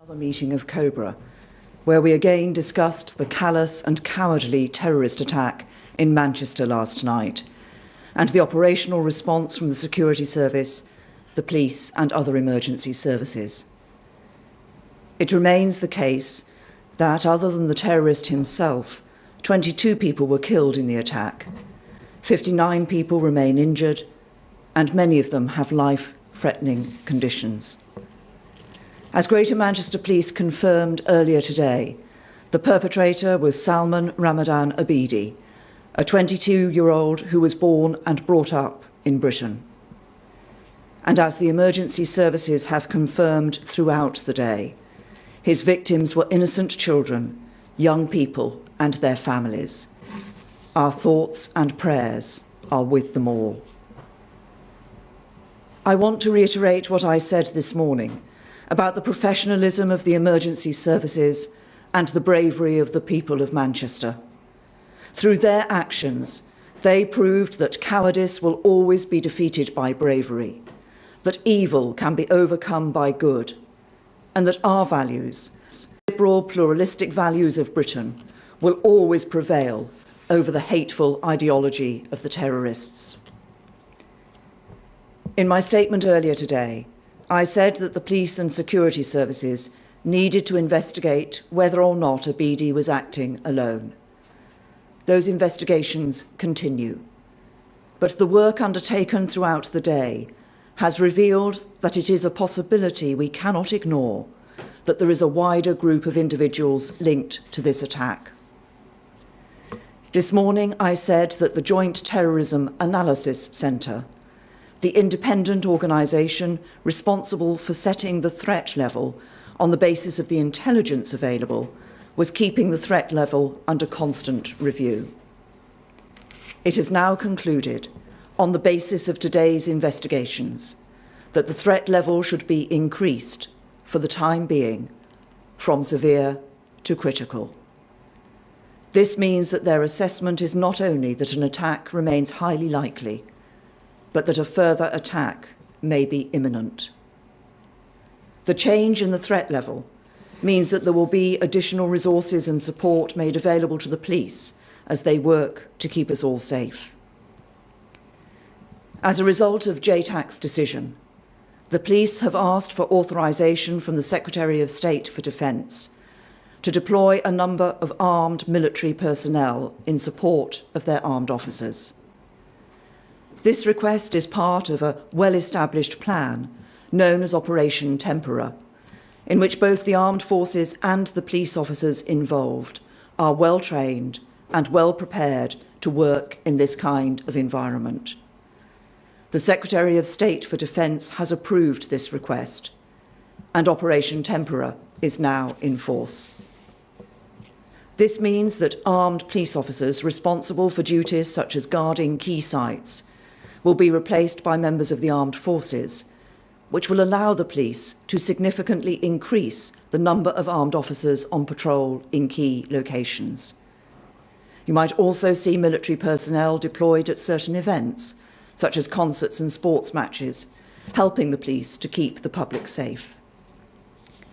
The meeting of Cobra, where we again discussed the callous and cowardly terrorist attack in Manchester last night and the operational response from the security service, the police and other emergency services. It remains the case that, other than the terrorist himself, 22 people were killed in the attack, 59 people remain injured, and many of them have life-threatening conditions. As Greater Manchester Police confirmed earlier today, the perpetrator was Salman Ramadan Abidi, a 22-year-old who was born and brought up in Britain. And as the emergency services have confirmed throughout the day, his victims were innocent children, young people and their families. Our thoughts and prayers are with them all. I want to reiterate what I said this morning about the professionalism of the emergency services and the bravery of the people of Manchester. Through their actions, they proved that cowardice will always be defeated by bravery, that evil can be overcome by good, and that our values, liberal, pluralistic values of Britain, will always prevail over the hateful ideology of the terrorists. In my statement earlier today, I said that the police and security services needed to investigate whether or not Abidi was acting alone. Those investigations continue, but the work undertaken throughout the day has revealed that it is a possibility we cannot ignore that there is a wider group of individuals linked to this attack. This morning I said that the Joint Terrorism Analysis Centre, the independent organisation responsible for setting the threat level on the basis of the intelligence available, was keeping the threat level under constant review. It has now concluded, on the basis of today's investigations, that the threat level should be increased for the time being from severe to critical. This means that their assessment is not only that an attack remains highly likely, but that a further attack may be imminent. The change in the threat level means that there will be additional resources and support made available to the police as they work to keep us all safe. As a result of JTAC's decision, the police have asked for authorisation from the Secretary of State for Defence to deploy a number of armed military personnel in support of their armed officers. This request is part of a well-established plan known as Operation Tempora, in which both the armed forces and the police officers involved are well trained and well prepared to work in this kind of environment. The Secretary of State for Defence has approved this request, and Operation Tempora is now in force. This means that armed police officers responsible for duties such as guarding key sites will be replaced by members of the armed forces, which will allow the police to significantly increase the number of armed officers on patrol in key locations. You might also see military personnel deployed at certain events, such as concerts and sports matches, helping the police to keep the public safe.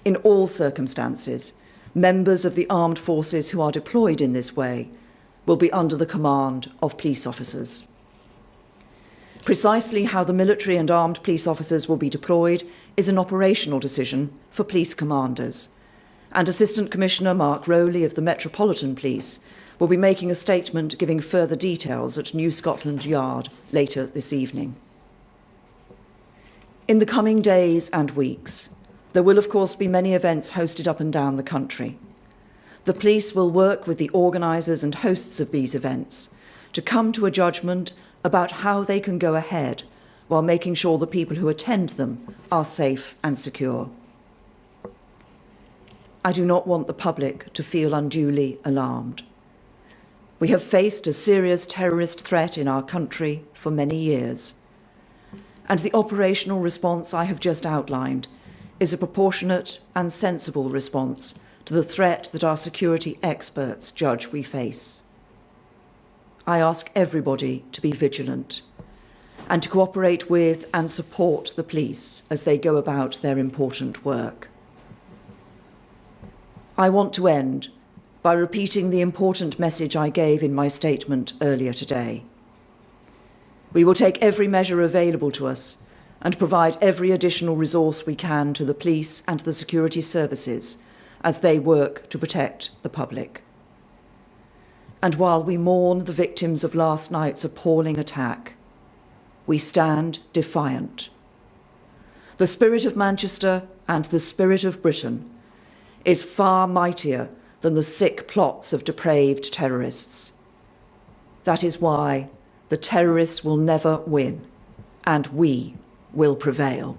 In all circumstances, members of the armed forces who are deployed in this way will be under the command of police officers. Precisely how the military and armed police officers will be deployed is an operational decision for police commanders, and Assistant Commissioner Mark Rowley of the Metropolitan Police will be making a statement giving further details at New Scotland Yard later this evening. In the coming days and weeks, there will of course be many events hosted up and down the country. The police will work with the organisers and hosts of these events to come to a judgment about how they can go ahead while making sure the people who attend them are safe and secure. I do not want the public to feel unduly alarmed. We have faced a serious terrorist threat in our country for many years, and the operational response I have just outlined is a proportionate and sensible response to the threat that our security experts judge we face. I ask everybody to be vigilant and to cooperate with and support the police as they go about their important work. I want to end by repeating the important message I gave in my statement earlier today. We will take every measure available to us and provide every additional resource we can to the police and the security services as they work to protect the public. And while we mourn the victims of last night's appalling attack, we stand defiant. The spirit of Manchester and the spirit of Britain is far mightier than the sick plots of depraved terrorists. That is why the terrorists will never win, and we will prevail.